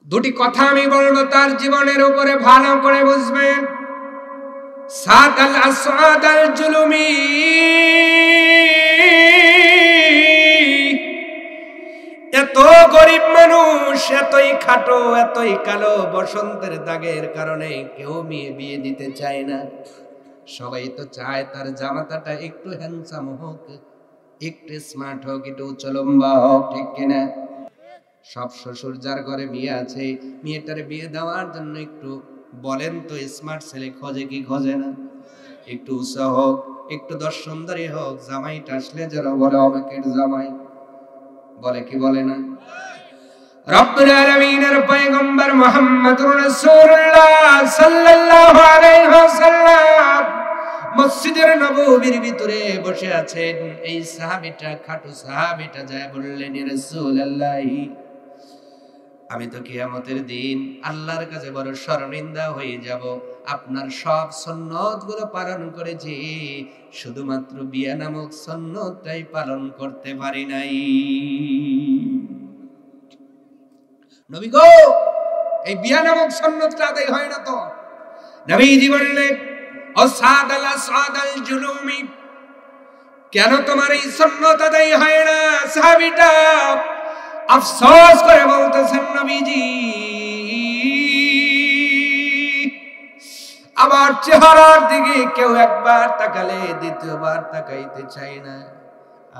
দুটি কথা আমি বলবো, তার জীবনের উপরে ভালো করে বুঝবেন। সাদাল আসআদাল জুলুমি, এত গরিব মানুষ, এতই খাটো, এতই কালো, বসন্তের দাগের কারণে কেউ মেয়ে বিয়ে দিতে চায় না। সবাই তো চায় তার জামাতাটা একটু হ্যান্ডসাম হোক, একটু স্মার্ট হোক, একটু উচ্চলম্বা হোক, ঠিক কিনা? সব শ্বশুর যার ঘরে মেয়ে আছে, মেয়েটারে বিয়ে দেওয়ার জন্য একটু বলেন তো স্মার্ট ছেলে খোঁজে কি খোঁজে না? একটু উঁচা হোক, একটু দর্শনদারি হোক, জামাইটা আসলে যারা বলে অবাকের জামাই, বলে কি বলে না? রব্বুল আলামিনের পয়গম্বর মুহাম্মদুর রাসূলুল্লাহ সাল্লাল্লাহু আলাইহি ওয়াসাল্লাম মসজিদের নববীর ভিতরে বসে আছেন। এই সাহাবীটা, খাটু সাহাবীটা যায় বললেন, ইয়া রাসূলুল্লাহ, আমি তো কিয়ামতের দিন আল্লাহর কাছে বড় শর্মিন্দা হয়ে যাব। আপনার সব সুন্নতগুলো পালন করেছি, শুধুমাত্র বিয়া নামক সুন্নতটাই পালন করতে পারি নাই। নবী গো, এই বিয়া নামক সুন্নতটা আদায় হয় না তো? নবীজি বললেন, ও সাদাল আসআদাল জুলুমি, কেন তোমার এই সুন্নত আদায় হয় না? সাহাবীটা আফসোস করে বলতেছেন, নবীজি, আমার চেহারার দিকে কেউ একবার তাকালে দ্বিতীয়বার তাকাইতে চায় না।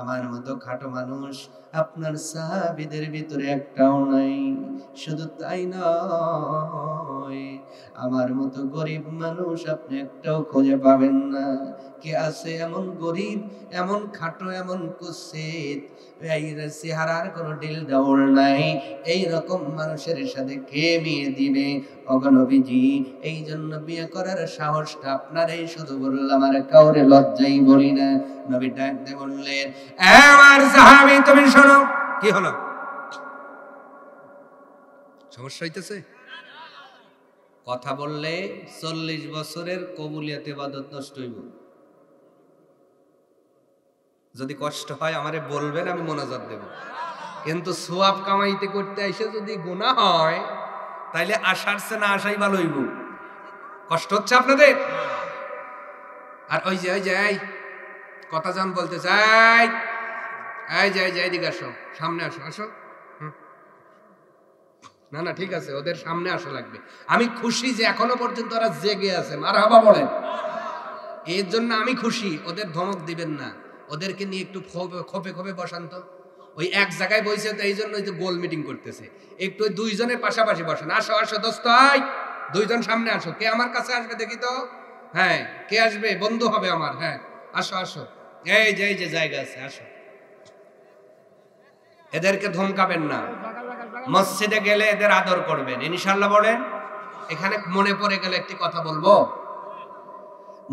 আমার মতো খাটো মানুষ আপনার সাহাবীদের ভিতরে একটাও নাই। শুধু তাই নয়, আমার মতো গরিব মানুষ আপনি একটাও খুঁজে পাবেন না। কে আছে এমন গরিব, এমন খাটো, এমন কুৎসিত, এই চেহারার কোনো ডিল ডাউল নাই, এই রকম মানুষের সাথে কে বিয়ে দিবে? ওগো নবীজি, এই জন্য বিয়ে করার সাহসটা আপনার, এই শুধু বললাম, আর কাউরে লজ্জাই বলি না। নবী ডাকতে বললেন, আমার সাহাবী তুমি শোনো। কি হলো? সমস্যা হইতেছে? কথা বললে 40 বছরের কবুলিয়াত ইবাদত নষ্ট হইব। যদি কষ্ট হয় আমারে বলবেন, আমি মোনাজাত দেব। কিন্তু সওয়াব কামাইতে করতে এসে যদি গুনাহ হয়, তাইলে আসারছে না আসাই ভালো হইব। কষ্ট হচ্ছে আপনাদের? আর ওই যে এই কথা জান বলতে চাই, এই যে এদিকে আসো, সামনে আসো, আসো। না না, ঠিক আছে, ওদের সামনে আসা লাগবে। আমি খুশি যে এখনো পর্যন্ত ওরা জেগে আছে, মারহাবা বলেন। এর জন্য আমি খুশি। ওদের ধমক দিবেন না, ওদেরকে নিয়ে একটু খোপে খোপে বসান তো। ওই এক জায়গায় বসে তো, এই জন্য গোল মিটিং করতেছে। একটু ওই দুইজনের পাশাপাশি বসেন। আসো আসো দোস্ত, আয় দুইজন সামনে আসো। কে আমার কাছে আসবে দেখি তো? হ্যাঁ, কে আসবে? বন্ধু হবে আমার। হ্যাঁ, আসো আসো, এই যে জায়গা আছে, আসো। এদেরকে ধমকাবেন না। মসজিদে গেলে এদের আদর করবেন, ইনশাআল্লাহ বলেন। এখানে মনে পড়ে গেলে একটি কথা বলবো।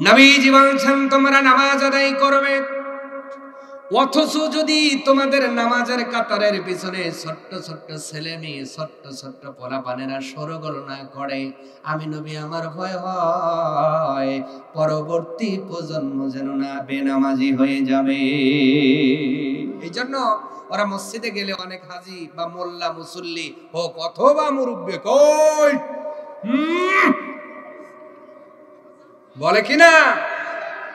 নবীজি বলছেন, তোমরা নামাজ আদায় করবে, অথচ যদি তোমাদের নামাজের কাতারের পিছনে ছোট্ট ছোট্ট ছেলে মেয়ে, ছোট্ট ছোট্ট পোলাপানেরা সরগোল না করে, আমি নবী আমার ভয় হয় পরবর্তী প্রজন্ম যেন না বেনামাজি হয়ে যাবে। এই জন্য ওরা মসজিদে গেলে অনেক হাজি বা মোল্লা মুসল্লি হোক অথবা মুরব্বি, কই বলে কিনা?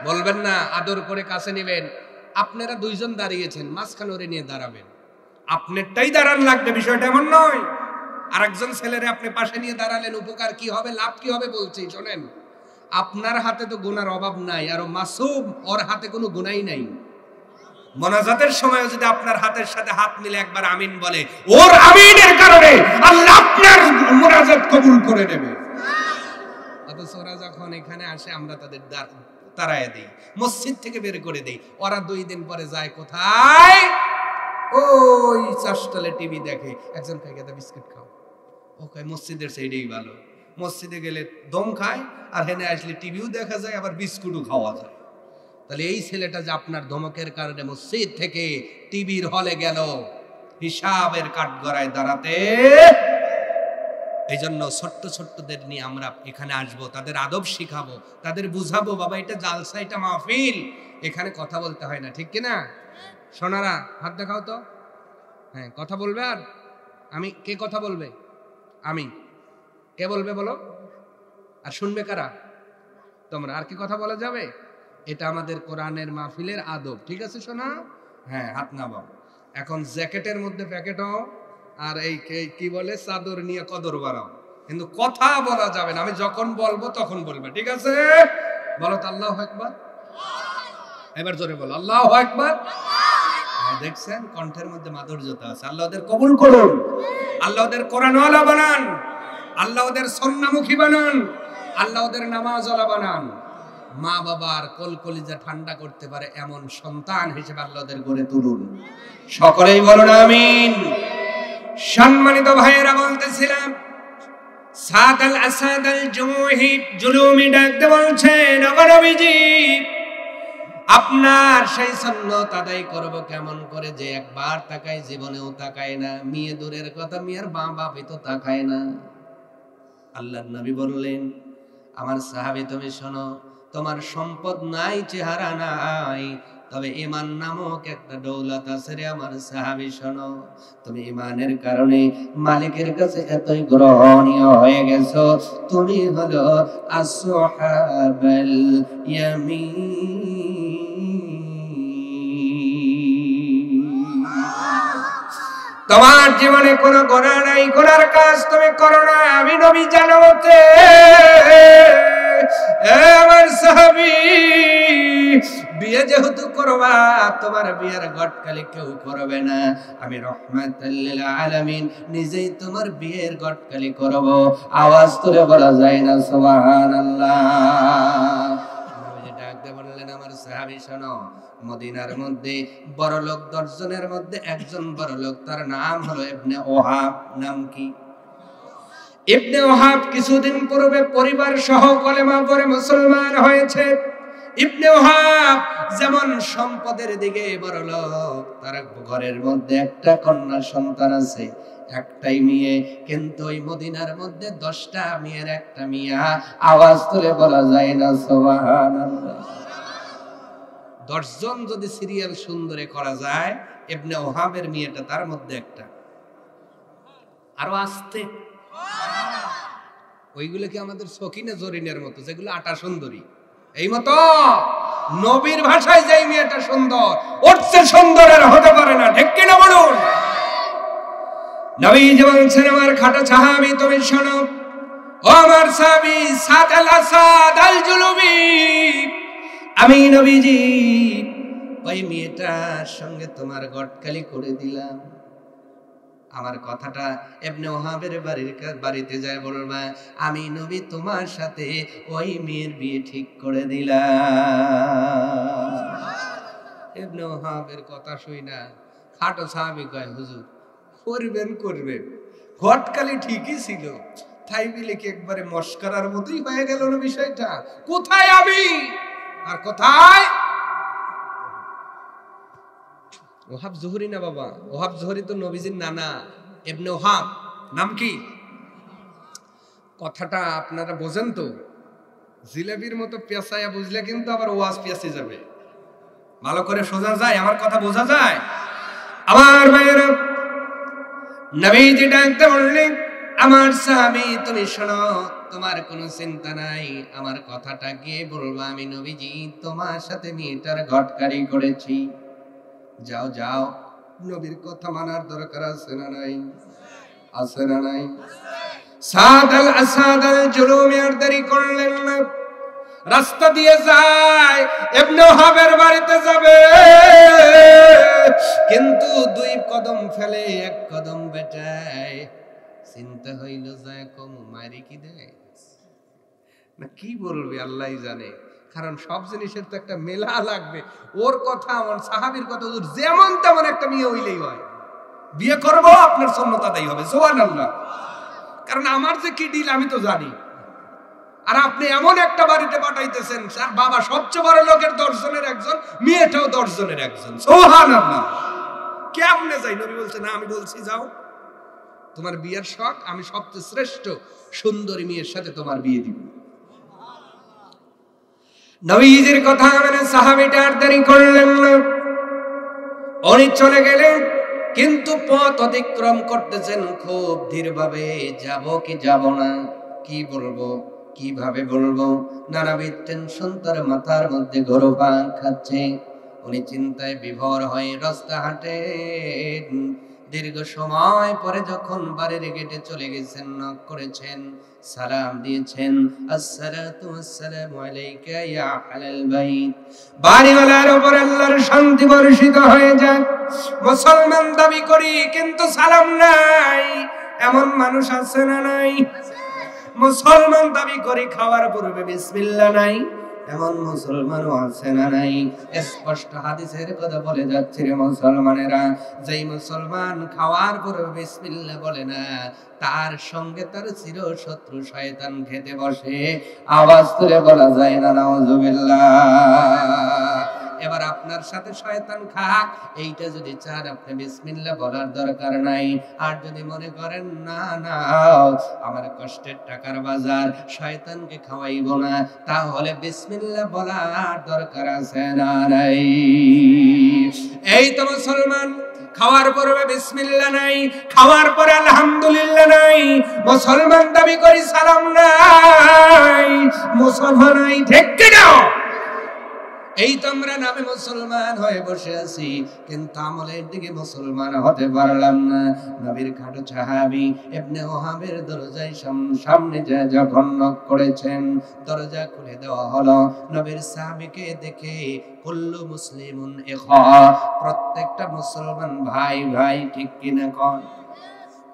বলবেন না, আদর করে কাছে নেবেন। আপনারা দুইজন দাঁড়িয়েছেন, মাঝখানে ওরে নিয়ে দাঁড়াবেন। আপনারটাই দাঁড়ান লাগবে, বিষয়টা এমন নয়। আর একজন ছেলেরে আপনি পাশে নিয়ে দাঁড়ালেন, উপকার কি হবে, লাভ কি হবে বলছি, শোনেন। আপনার হাতে তো গুনার অভাব নাই, আর মাসুম, ওর হাতে কোনো গুনাই নাই। মোনাজাতের সময় যদি আপনার হাতের সাথে হাত মিলে একবার আমিন বলে, ওর আমিনের কারণে আল্লাহ আপনার মোনাজাত কবুল করে নেবে। অথচ ওরা যখন এখানে আসে, আমরা তাদের তাড়ায় দেই, মসজিদ থেকে বের করে দেই। ওরা 2 দিন পরে যায় কোথায়? ওই চাষতলে টিভি দেখে। একজন খাই গেদা বিস্কুট খাও, ও কয় মসজিদের সেইটাই ভালো। মসজিদে গেলে দম খায়, আর হেনে আসলে টিভিও দেখা যায়, আবার বিস্কুটও খাওয়া যায়। তাহলে এই ছেলেটা যে আপনার ধমকের কারণে মসজিদ থেকে টিভির হলে গেল, হিসাবের কাঠগড়ায় দাঁড়াতে। এই জন্য ছোট্ট ছোট্টদের নিয়ে আমরা এখানে আসবো, তাদের আদব শিখাবো, তাদের বুঝাবো, বাবা এটা জালসা, এটা মাহফিল, এখানে কথা বলতে হয় না, ঠিক কিনা? সোনারা হাত দেখাও তো। হ্যাঁ, কথা বলবে। আর কে কথা বলবে? আমি। কে বলবে বলো? আর শুনবে কারা? তোমরা। আর কি কথা বলা যাবে? এটা আমাদের কোরআনের মাহফিলের আদব, ঠিক আছে শোনা? হ্যাঁ, হাত নামাও। এখন জ্যাকেটের মধ্যে প্যাকেট হও, আর এই কি বলে চাদর নিয়ে কদর বাড়াও, কিন্তু কথা বলা যাবে না। আমি যখন বলবো তখন বলবে, ঠিক আছে? বলো তো আল্লাহু আকবার। এবার জোরে বলো আল্লাহু আকবার। দেখছেন কণ্ঠের মধ্যে মাধুর্যতা আছে। আল্লাহ ওদের কবুল করুন, আল্লাহ ওদের কোরআনওয়ালা বানান, আল্লাহ ওদের সুন্নাহমুখী বানান, আল্লাহ ওদের নামাজওয়ালা বানান। মা বাবার কলকলিজা ঠান্ডা করতে পারে এমন সন্তান হিসেবে আল্লাহ ওদের গড়ে তুলুন। সকলেই বলুন আমিন। সম্মানিত ভাইয়েরা, বলতেছিলাম সাদাল আসাদাল জুলুমি ডাকতে বলছেন, ওগো নবীজি আপনার সেই সুন্নাত আদায় করব কেমন করে যে একবার তাকায়, জীবনেও তাকায় না। মেয়ে দূরের কথা, মেয়ের বাপই তো তাকায় না। আল্লাহর নবী বললেন, আমার সাহাবী তুমি শোনো, তোমার সম্পদ নাই, চেহারা নাই, তবে ঈমান নামক একটা দৌলত আছে রে আমার সাহাবী শোনো। তুমি ঈমানের কারণে মালিকের কাছে এতই গ্রহণীয় হয়ে গেছো, তুমি হলো আসহাবুল ইয়ামিন। তোমার জীবনে কোনো গুনাহ নাই, গুনার কাজ তুমি করো না, আমি নবী জানাতে। আমার সাহাবী, বিয়ে যেহেতু করবা, তোমার বিয়ের গটকালি কেউ করবে না, আমি রাহমাতুল লিল আলামিন নিজেই তোমার বিয়ের গটকালি করব। আওয়াজ তুলে বলা যায় না সুবহানাল্লাহ? নবীজি ডাকতে বললেন, আমার সাহাবী শোনো, মদিনার মধ্যে বড় লোক 10 জনের মধ্যে একজন বড় লোক, তার নাম হলো ইবনে ওহাব। নাম কি? ইবনে ওহাব কিছুদিন পূর্বে পরিবার সহ কলেমা পড়ে মুসলমান হয়েছে। ইবনে ওহাব যেমন সম্পদের দিকে বড় লোক, তার ঘরের মধ্যে একটা কন্যা সন্তান আছে, একটাই মেয়ে, কিন্তু ওই মদিনার মধ্যে 10টা মেয়ের একটা মিয়া। আওয়াজ তুলে বলা যায় না সুবহানাল্লাহ? 10 জন যদি সিরিয়াল সুন্দরে করা যায়, ইবনে ওহাবের মেয়েটা তার মধ্যে একটা। আরো আসতে ওইগুলো কি আমাদের সকিনা জরিনের মতো, যেগুলো আটা সুন্দরী, এই মতো? নবীর ভাষায় যেই মেয়েটা সুন্দর, ওর চেয়ে সুন্দর আর হতে পারে না, ঠিক কিনা বলুন? নবী যে বলছেন, আমার খাটো সাহাবী তুমি শোনো, ও আমার সাহাবী সাদাল আসাদ আল জুলুমি, আমি নবীজি ওই মেয়েটার সঙ্গে তোমার গটকালি করে দিলাম। আমার কথাটা ইবনে ওহাবের বাড়িতে যায় বলবা, আমি নবী তোমার সাথে ওই মেয়ের বিয়ে ঠিক করে দিলাম। ইবনে ওহাবের কথা শুই না খাটো সাহাবী কয়, হুজুর করবেন, গটকালি ঠিকই ছিল, তাই বলে কি একবারে মস্করার মতোই হয়ে গেল না বিষয়টা? কোথায় আমি আর কোথায় ওহাব জোহরি? না বাবা, ওহাব জোহরি তো নবীজির নানা। ইবনে ওহাব নাম কি? কথাটা আপনারা বোঝেন তো? জিলেবির মতো পেঁচায়া বুঝলে কিন্তু আবার ওয়াজ পেঁচে যাবে। ভালো করে সোজা যায়, আমার কথা বোঝা যায়? আমার ভাইয়েরা, নবীজি ডাকতে বললেন, আমার সাহাবী তুমি শোনো, তোমার কোনো চিন্তা নাই, আমার কথাটা গিয়ে বলবা, আমি নবীজি তোমার সাথে মেয়েটার গটকারি করেছি। যাও যাও, নবীর কথা মানার দরকার আছে না নাই? আছে না নাই? সাদাল আসাদাল জুলুমি আর দেরি করলেন না, রাস্তা দিয়ে যায়, ইবনে ওহাবের বাড়িতে যাবে, কিন্তু 2 কদম ফেলে 1 কদম বেটায়। চিন্তা হইল যায় কম মারি কি দেয় না, কি বলবে আল্লাহই জানে, কারণ সব জিনিসের তো একটা মেলা লাগবে। ওর কথা, আমার সাহাবীর কথা, যেমন তেমন একটা বিয়ে হইলেই হয়। বিয়ে করব, আপনার সুন্নাত আদায় হবে, সুবহানাল্লাহ। কারণ আমার যে কি ডিল আমি তো জানি। আর আপনি এমন একটা বাড়িতে পাঠাইতেছেন, স্যার বাবা সবচেয়ে বড় লোকের 10 জনের একজন, মেয়েটাও 10 জনের একজন, সুবহানাল্লাহ। কেমনে যাই? নবী বলছে, না আমি বলছি যাও, তোমার বিয়ের শখ, আমি সবচেয়ে শ্রেষ্ঠ সুন্দরী মেয়ের সাথে তোমার বিয়ে দিব। নবীজির কথা মানে সাহাবীটা আর দেরি করলেন না, উনি চলে গেলেন। কিন্তু পথ অতিক্রম করতেছেন খুব ধীরভাবে। যাব কি যাব না, কি বলবো কিভাবে বলবো, নানাবিধ টেনশন তার মাথার মধ্যে ঘোরপাক খাচ্ছে। উনি চিন্তায় বিভোর হয়ে রাস্তা হাঁটেন। দীর্ঘ সময় পরে যখন বাড়ির গেটে চলে গেছেন, নক করেছেন, সালাম দিয়েছেন, আসসালাতু ওয়াসসালামু আলাইকা ইয়া আহলাল বাইত। বাড়িওয়ালার উপর আল্লাহর শান্তি বর্ষিত হয়ে যাক। মুসলমান দাবি করি কিন্তু সালাম নাই, এমন মানুষ আছে না নাই? মুসলমান দাবি করি খাওয়ার পূর্বে বিসমিল্লাহ নাই, এমন মুসলমানও আছে না নাই? স্পষ্ট হাদিসের কথা বলে যাচ্ছে রে মুসলমানেরা, যেই মুসলমান খাওয়ার পূর্বে বিসমিল্লাহ বলে না, তার সঙ্গে তার চির শত্রু শয়তান খেতে বসে। আওয়াজ তুলে বলা যায় না নাউজুবিল্লাহ। এবার আপনার সাথে শয়তান খাক, এইটা যদি চান আপনি বিসমিল্লাহ বলার দরকার নাই। আর যদি মনে করেন না না আমার কষ্টের টাকার বাজার, শয়তানকে খাওয়াইব না, তাহলে বিসমিল্লাহ বলার দরকার আছে না নাই? এই তো মুসলমান, খাওয়ার পরে বিসমিল্লাহ নাই, খাওয়ার পরে আলহামদুলিল্লাহ নাই, মুসলমান দাবি করি সালাম নাই, মুসলমান নাই, ঠিক কিনা? এই তো আমরা নামে মুসলমান হয়ে বসে আছি, কিন্তু আমলের দিকে মুসলমান হতে পারলাম না। নবীর খাটো সাহাবী ইবনে ওহাবের দরজায় সামনে যায় যখন নক করেছেন, দরজা খুলে দেওয়া হলো। নবীর সাহাবীকে দেখে কুল্লু মুসলিমুন ইখা, প্রত্যেকটা মুসলমান ভাই ভাই, ঠিক কিনা কোন?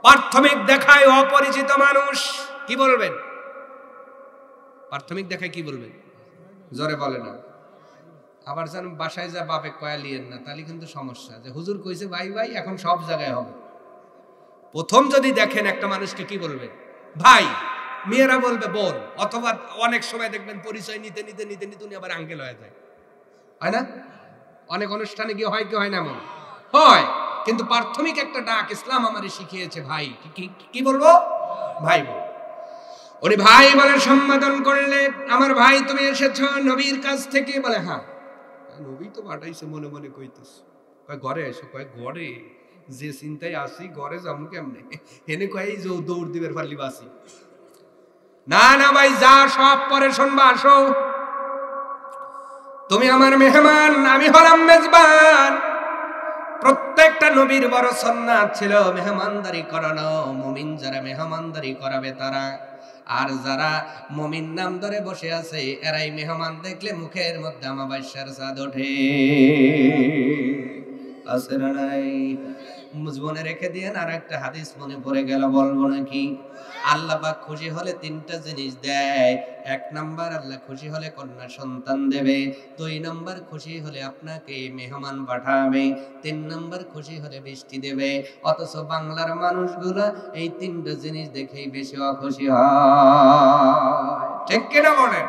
প্রাথমিক দেখায় অপরিচিত মানুষ, কি বলবেন? প্রাথমিক দেখায় কি বলবেন? জোরে বলে না। আবার যেন বাসায় যা বাপে কয়ালিয়েন না, তাহলে কিন্তু সমস্যা। যে হুজুর কইছে ভাই ভাই, এখন সব জায়গায় হবে। প্রথম যদি দেখেন একটা মানুষকে কি বলবে? ভাই। মেয়েরা বলবে বোন, অথবা অনেক সময় দেখবেন পরিচয় নিতে নিতে নিতে নিতে উনি আবার আঙ্কেল হয়ে যায়, হয় না? অনেক অনুষ্ঠানে গিয়ে হয় কি হয় না? এমন হয়। কিন্তু প্রাথমিক একটা ডাক ইসলাম আমারে শিখিয়েছে, ভাই। কি বলবো? ভাই বল। উনি ভাই বলে সম্বোধন করলে, আমার ভাই তুমি এসেছো নবীর কাছ থেকে? বলে হ্যাঁ। নবী তো পাঠাইছে, মনে মনে কইতেছ। কয় ঘরে এসো। কয় ঘরে যে চিন্তায় আসি, ঘরে যাবো কেমনে? হেনে কয় যে দৌড় দিবের পারলি বাসি। না না ভাই, যা সব পরে শুনবা, আসো। তুমি আমার মেহমান, আমি হলাম মেজবান। প্রত্যেকটা নবীর বড় সুন্নাত ছিল মেহমানদারি করানো। মুমিন যারা মেহমানদারি করাবে তারা, আর যারা মুমিন নাম ধরে বসে আছে এরাই মেহমান দেখলে মুখের মধ্যে আমাবাস্যার চাঁদ ওঠে। আছে না নাই? মনে রেখে দিয়ে আর একটা হাদিস মনে পড়ে গেল, বলবো নাকি? আল্লাহ পাক খুশি হলে তিনটা জিনিস দেয়। এক নাম্বার, আল্লাহ খুশি হলে কন্যা সন্তান দেবে। 2 নাম্বার, খুশি হলে আপনাকে মেহমান পাঠাবে। 3 নাম্বার, খুশি হলে বৃষ্টি দেবে। অথচ বাংলার মানুষগুলা এই 3টা জিনিস দেখেই বেশি অখুশি হয়, ঠিক কিনা বলেন?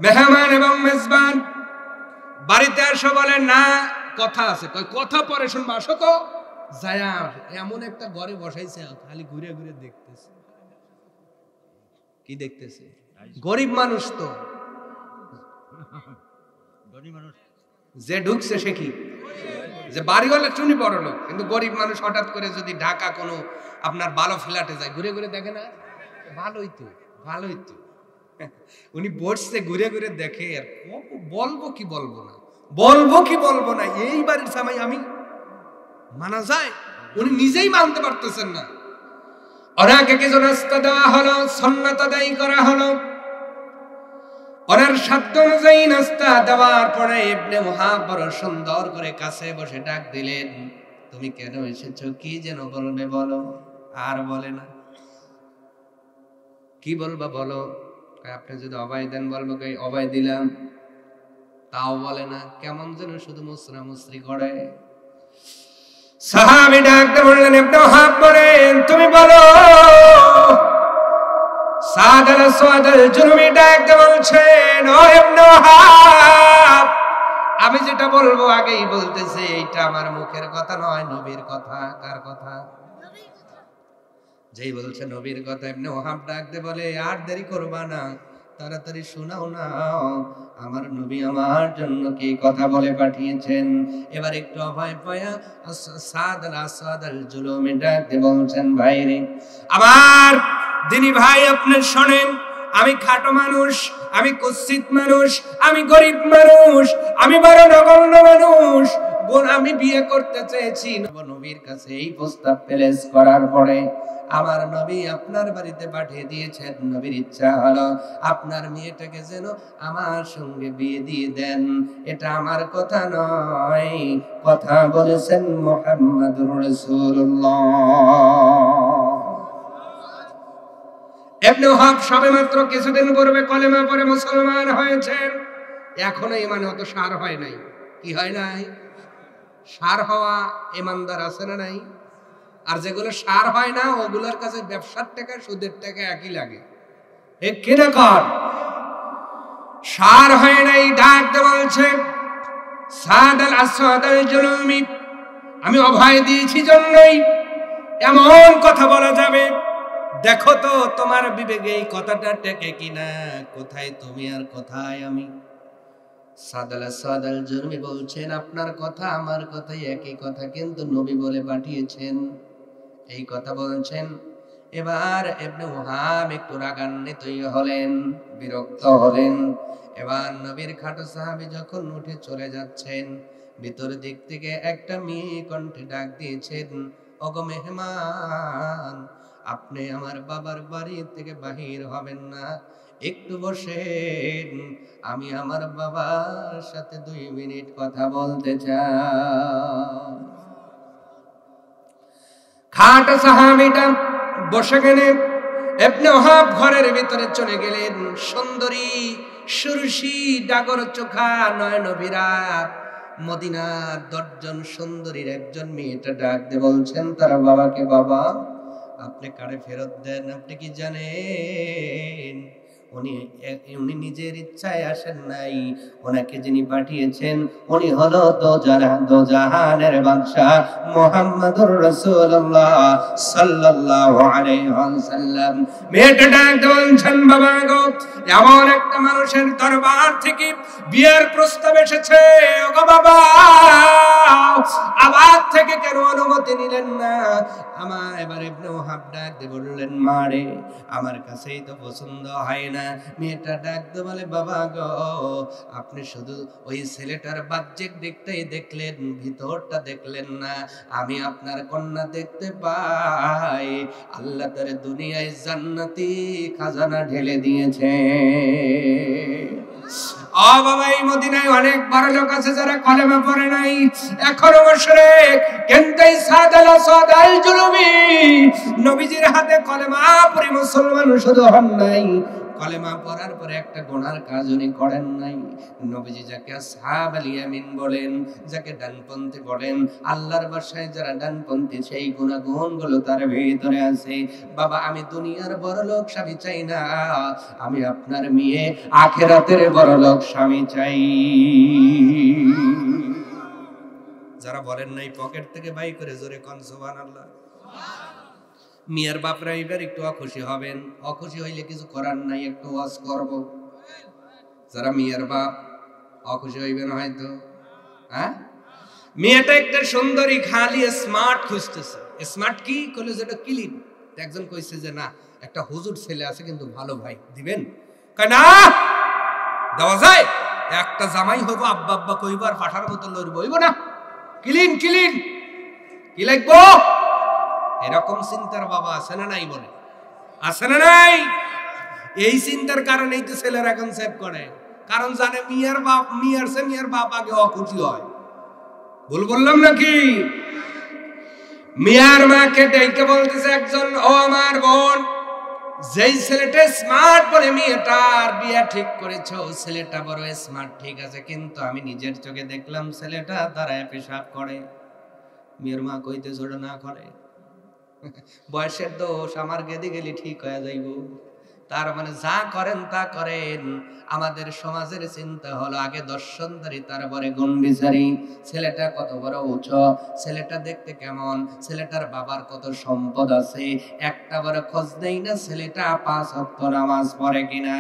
মেহমান এবং মেজবান বাড়িতে আসো, বলে না কথা আছে। কথা পরে শুনবা, আসো তো। যায়া এমন একটা ঘরে বসাইছে, খালি ঘুরে ঘুরে দেখতেছে। কি দেখতেছে? গরিব মানুষ তো, যে ঢুকছে সে কি, যে বাড়িওয়ালা চুনি বড় লোক, কিন্তু গরিব মানুষ হঠাৎ করে যদি ঢাকা কোনো আপনার ভালো ফ্ল্যাটে যায়, ঘুরে ঘুরে দেখে না? ভালোই তো, ভালোই তো। উনি বসছে, ঘুরে ঘুরে দেখে। আর বলবো কি বলবো না, বলবো কি বলবো না, এই বাড়ির সামাই আমি মানা যায়? উনি নিজেই মানতে পারতেছেন না। ওনাকে কিছু নাস্তা দেওয়া হলো, সুন্নাত আদায় করা হলো। ওনার সাধ্য অনুযায়ী নাস্তা দেওয়ার পরে ইবনে ওহাব বড় সুন্দর করে কাছে বসে ডাক দিলেন, তুমি কেন এসেছো? কি যেন বলবে বলো। আর বলে না। কি বলবা বলো। আপনি যদি অভয় দেন বলবো অভয় দিলাম, তাও বলে না। কেমন যেন শুধু মুসরা মুসরি করে। সাহাবী ডাকতে বললেন, ইবনে ওহাব বলেন তুমি বলো। সাদ আল-আসওয়াদ আল-জুনুবি ডাকতে বলছেন, ও ইবনে ওহাব, আমি যেটা বলবো আগেই বলতেছি, এটা আমার মুখের কথা নয়, নবীর কথা। কার কথা? নবীর কথা। যেই বলছে নবীর কথা, ইবনে ওহাব ডাকতে বলে, আর দেরি করবা না, তাড়াতাড়ি শোনাও না আমার নবী আমার জন্য কি কথা বলে পাঠিয়েছেন। এবার একটু অভয় পায়া সাদ আল আসাদ আল জুলুমি ডাকতে বলছেন, ভাইরে আমার দিনী ভাই, আপনি শোনেন, আমি খাটো মানুষ, আমি কুৎসিত মানুষ, আমি গরিব মানুষ, আমি বড় নগণ্য মানুষ। আমি বিয়ে করতে চেয়েছি, নবীর কাছে এই প্রস্তাব পেশ করার পরে আমার নবী আপনার বাড়িতে পাঠিয়ে দিয়েছেন। নবীর ইচ্ছা হলো আপনার মেয়েটাকে যেন আমার সঙ্গে বিয়ে দিয়ে দেন। এটা আমার কথা নয়, কথা বলেছেন মুহাম্মদুর রাসূলুল্লাহ। ইবনে ওয়াহাব সবেমাত্র কিছুদিন পূর্বে কলেমা পড়ে মুসলমান হয়েছেন, এখনো ইমানে অত সার হয় নাই। কি হয় নাই? সার হওয়া ইমানদার আছে না নাই? আর যেগুলো সার হয় না ওগুলোর কাছে ব্যবসার টাকা সুদের টাকা একই লাগে। ঠিক কিনা কর? সার হয় নাই, ডাকতে বলছে সাদ আল আসাদ আল জুলুমি, আমি অভয় দিয়েছি জন্যই এমন কথা বলা যাবে। দেখো তো তোমার বিবেকে এই কথাটা টেকে কিনা, কোথায় তুমি আর কোথায় আমি। সাদ আল আসাদ আল জুলুমি বলছেন, আপনার কথা আমার কথাই একই কথা, কিন্তু নবী বলে পাঠিয়েছেন, এই কথা বলছেন। এবার ইবনে ওয়াহাব একটু রাগান্বিত হলেন, বিরক্ত হলেন। এবার নবীর খাটো সাহাবী যখন উঠে চলে যাচ্ছেন, ভিতর দিক থেকে একটা মেয়ে কণ্ঠে ডাক দিয়েছেন, ওগো মেহমান, আপনি আমার বাবার বাড়ি থেকে বাহির হবেন না, একটু বসেন, আমি আমার বাবার সাথে 2 মিনিট কথা বলতে চাই। খাটো সাহাবীটা বসে গেলেন। ইবনে ওয়াহাব ঘরের ভিতরে চলে গেলেন। সুন্দরী সুরুষি ডাগর চোখা নয়নবীরা মদিনার 10 জন সুন্দরীর একজন মেয়েটা ডাক দিয়ে বলছেন তার বাবাকে, বাবা আপনি কারে ফেরত দেন। আপনি কি জানেন উনি নিজের ইচ্ছায় আসেন নাই, ওনাকে যিনি পাঠিয়েছেন উনি হলো দোজাহানের বাদশা মুহাম্মদুর রাসূলুল্লাহ সাল্লাল্লাহু আলাইহি ওয়াসাল্লাম। মেয়েটা ডাক বলছেন, বাবা গো, এমন একটা মানুষের দরবার থেকে বিয়ের প্রস্তাব এসেছে, ওগো বাবা আবার থেকে কেন অনুমতি নিলেন না? আমার এবার ইবনে ওয়াহাব ডাক দিয়ে বললেন, মারে আমার কাছেই তো পছন্দ হয় না। মেয়েটা ডাক দিয়ে বলে, বাবা গো, আপনি শুধু ওই ছেলেটার বাহ্যিক দিকটাই দেখলেন, ভিতরটা দেখলেন না। আমি আপনার কন্যা দেখতে পাই, আল্লাহ তার দুনিয়ায় জান্নাতি খাজানা ঢেলে দিয়েছে। ও বাবা, এই মদিনায় অনেক বড় লোক আছে যারা কলেমা পড়ে নাই, এখনো মুশরিক, কিন্তু এই সাদ আল আসাদ আল জুলুমি নবীজির হাতে কলেমা পড়ে মুসলমান শুধু হন নাই, কলেমা পড়ার পরে একটা গুনার কাজ উনি করেন নাই। নবীজি যাকে আসহাবুল ইয়ামিন বলেন, যাকে ডানপন্থী বলেন, আল্লাহর ভাষায় যারা ডানপন্থী, সেই গুণাগুণগুলো তার ভিতরে আছে। বাবা, আমি দুনিয়ার বড় লোক স্বামী চাই না, আমি আপনার মেয়ে আখিরাতের বড় লোক স্বামী চাই। যারা বলেন নাই পকেট থেকে বাই করে জোরে কোন সুবহানাল্লাহ। মিয়ার বাপরা এবার একটু অখুশি হবেন, অখুশি হইলে কিছু করার নাই, একটু ওয়াজ করব। যারা মিয়ার বাপ অখুশি হইবেন হয়তো, হ্যাঁ? মেয়েটা একটা সুন্দরী, খালি স্মার্ট খুঁজতেছে। স্মার্ট কি কইলো, যেটা ক্লিন। একজন কইছে যে না, একটা হুজুর ছেলে আছে কিন্তু ভালো, ভাই দিবেন? কয় না, দেওয়া যায়, একটা জামাই হইব, আব্বা আব্বা কইব আর পাঠার মতো লড়ব, হইব না, ক্লিন ক্লিন, কি লাগবো? এরকম চিন্তার বাবা আছে না নাই? বলে আছে না নাই? এই চিন্তার কারণেই তো ছেলেরা এখন সেভ করে, কারণ জানে মিয়ার বাপ, মিয়ার বাপ আগে অখুশি হয়। ভুল বললাম নাকি? মিয়ার মাকে ডেকে বলতেছে একজন, ও আমার বোন, যেই ছেলেটা স্মার্ট বলে মেয়েটার বিয়ে ঠিক করেছো, ছেলেটা বড় স্মার্ট, ঠিক আছে, কিন্তু আমি নিজের চোখে দেখলাম ছেলেটা দাঁড়ায় পেশাব করে। মেয়ের মা কইতে জোড়া না করে, বয়সের দোষ, আমার গেদি গেলি ঠিক হয়ে যাইব, তার মানে যা করেন তা করেন, আমাদের সমাজের চিন্তা হলো আগে দর্শনদারি তারপরে গুণ বিচারি। ছেলেটা কত বড় উঁচু, ছেলেটা দেখতে কেমন, ছেলেটার বাবার কত সম্পদ আছে, একটা বড় খোঁজ নেই না ছেলেটা 5 ওয়াক্ত নামাজ পড়ে কিনা।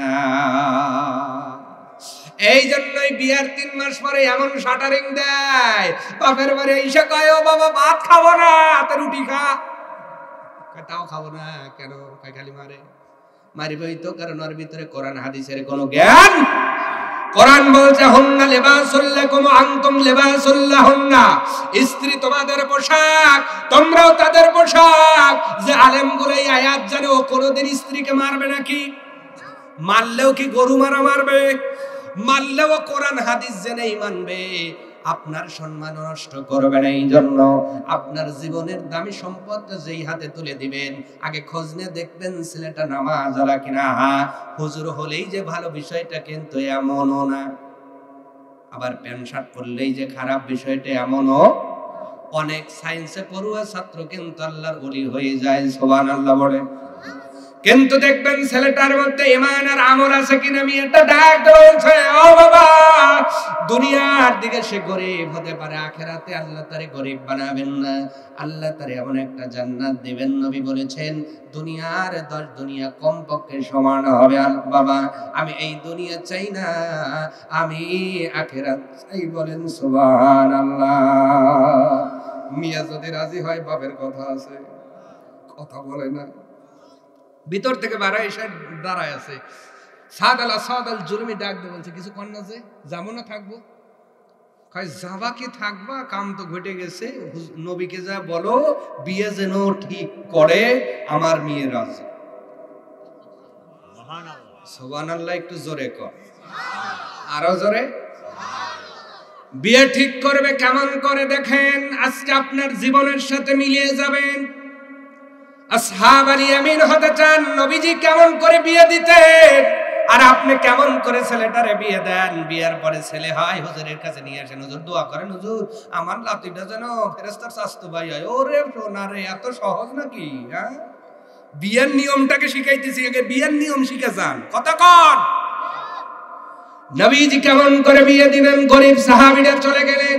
এই জন্যই বিয়ার 3 মাস পরে এমন শাটারিং দেয়, বাপের বাড়ি এসে কয় ও বাবা ভাত খাবো না, তো রুটি খা। তাও খাবো না কেন, খালি মারিবই তো, কারণ ওর ভিতরে কোরআন হাদিসের কোনো জ্ঞান। কোরআন বলছে হুন্না লিবাসুল লাকুম আনতুম লিবাসুল লাহুন্না, স্ত্রী তোমাদের পোশাক, তোমরাও তাদের পোশাক। যে আলেমগুলো এই আয়াত জানে ও কোনোদিন স্ত্রীকে মারবে নাকি? মারলেও কি গরু মারবে? মারলেও কোরআন হাদিস জেনেই মানবে। আপনার সম্মান নষ্ট করবে না। এই জন্য আপনার জীবনের দামি সম্পদ যেই হাতে তুলে দিবেন, আগে খোঁজ নিয়ে দেখবেন ছেলেটা নামাজ আলা কিনা। হুজুর হলেই যে ভালো, বিষয়টা কিন্তু এমনও না। আবার প্যান্ট শার্ট পরলেই যে খারাপ, বিষয়টা এমনও। অনেক সায়েন্সে পড়ুয়া ছাত্র কিন্তু আল্লাহর ওলি হয়ে যায়, সুবহানাল্লাহ বলে। কিন্তু দেখবেন ছেলেটার মধ্যে ঈমান আর আমল আছে কিনা। মেয়েটা ডাক বলছে ও বাবা, দুনিয়ার দিকে সে গরিব হতে পারে, আখিরাতে আল্লাহ তারে গরিব বানাবেন না, আল্লাহ তারে এমন একটা জান্নাত দিবেন। নবী বলেছেন দুনিয়ার 10 দুনিয়া কমপক্ষে সমান হবে। বাবা আমি এই দুনিয়া চাই না, আমি আখিরাত চাই। বলেন সুবহানাল্লাহ। মিয়া যদি রাজি হয়, বাপের কথা আছে, কথা বলে না। ভিতর থেকে বাড়ায় এসে দাঁড়ায় আছে। সাদ আল জুলমি ডাক দিয়ে বলছে কিছু কন্যা যে যাবো না থাকবো? কয় যাবা কি থাকবা, কাম তো ঘটে গেছে, নবীকে যা বলো বিয়ে যেন ঠিক করে, আমার মেয়ে রাজি। সুবহানাল্লাহ, একটু জোরে কর, আরো জোরে। বিয়ে ঠিক করবে কেমন করে দেখেন, আজকে আপনার জীবনের সাথে মিলিয়ে যাবেন। আসহাবুল ইয়ামিন হতে চান, নবীজি কেমন করে বিয়ে দিতেন, আর আপনি কেমন করে ছেলেটারে বিয়ে দেন। বিয়ের পরে ছেলে হয়, হুজুরের কাছে নিয়ে আসেন, হুজুর দোয়া করেন, হুজুর আমার লাতিটা যেন ফেরেশতার চাচতো ভাই হয়। ওরে সোনা রে, এত সহজ নাকি? হ্যাঁ, বিয়ের নিয়মটাকে শিখাইতেছি, আগে বিয়ের নিয়ম শিখে যান। কথা কন, নবীজি কেমন করে বিয়ে দিবেন। গরিব সাহাবীরা চলে গেলেন,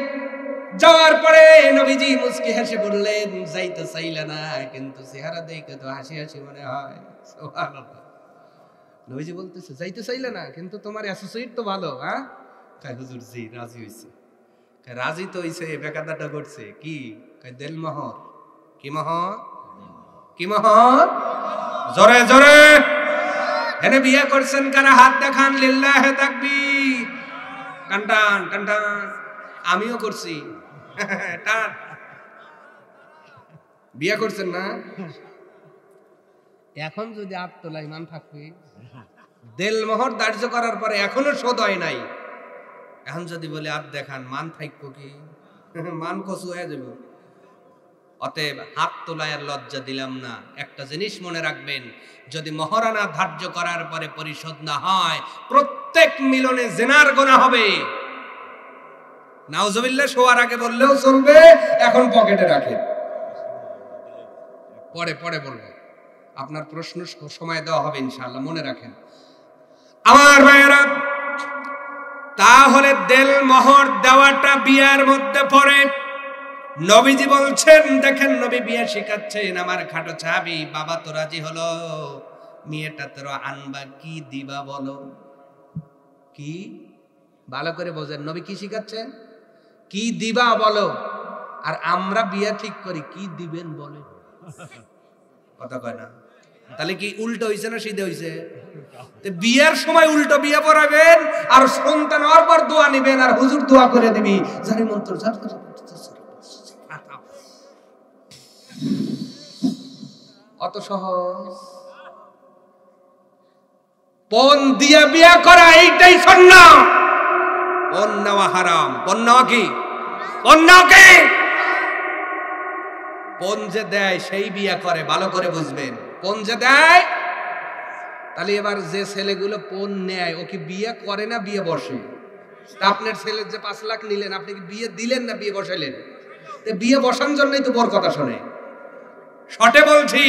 যাওয়ার পরে নবীজি মুস্কি হেসে বললেন যাইতে চাইলে না, কিন্তু চেহারা দেখে তো হাসি হাসি মনে হয়। সুবহানাল্লাহ। নবীজি বলতেছে যাইতে চাইলে না, কিন্তু তোমার অ্যাসোসিয়েট তো ভালো। হ্যাঁ, কয় হুজুর জি রাজি হইছে। কয় রাজি তো হইছে, বেকাদাটা করছে কি? কয় দেল মোহর। কি মোহর? কি মোহর? জোরে জোরে। এনে বিয়ে করছেন কারা? হাত দেখান, লিল্লাহে তাকবীর। টানটান টানটান। আমিও করছি। বিয়ে করছেন না? এখন যদি আত্মলা ইমান থাকবে, দেল মোহর ধার্য করার পরে এখনো শোধ হয় নাই, এখন যদি বলে হাত দেখান, মান থাকবো কি? মান কচু হয়ে যাব। অতএব হাত তোলায় আর লজ্জা দিলাম না। একটা জিনিস মনে রাখবেন, যদি মহারানা ধার্য করার পরে পরিশোধ না হয়, প্রত্যেক মিলনে জিনার গুনাহ হবে। নাউজুবিল্লাহ, শোয়ার আগে বললেও চলবে, এখন পকেটে রাখেন, পরে পরে বলবো। আপনার প্রশ্ন সময় দেওয়া হবে ইনশাআল্লাহ, মনে রাখেন আমার ভাইয়েরা। তাহলে দেল মোহর দেওয়াটা বিয়ার মধ্যে পড়ে। নবীজি বলছেন, দেখেন নবী বিয়ে শিখাচ্ছেন, আমার খাটো ছাবি বাবা তো রাজি হলো, মেয়েটা তোর আনবা, কি দিবা বলো? কি ভালো করে বোঝেন, নবী কি শিখাচ্ছেন? কি দিবা বলো। আর আমরা বিয়ে ঠিক করি, কি দিবেন বলে। কথা কয় না? তাহলে কি উল্টো হইছে না সিধে হইছে? বিয়ের সময় উল্টো বিয়ে পড়াবেন, আর সন্তান হওয়ার পর দোয়া নিবেন, আর হুজুর দোয়া করে দিবি জানি মন্ত্র। অত সহজ? পণ দিয়ে বিয়ে করা এইটাই সুন্নাহ। পণ নেওয়া হারাম। পণ নেওয়া কি? পণ নেওয়া কি? পণ যে দেয় সেই বিয়ে করে, ভালো করে বুঝবেন। পণ যে দেয়, তাহলে এবার যে ছেলেগুলো পণ নেয়, ও কি বিয়ে করে না বিয়ে বসে? আপনার ছেলের যে 5 লাখ নিলেন, আপনি কি বিয়ে দিলেন না বিয়ে বসাইলেন? বিয়ে বসার জন্যই তো বর কথা শোনে। শর্টে বলছি,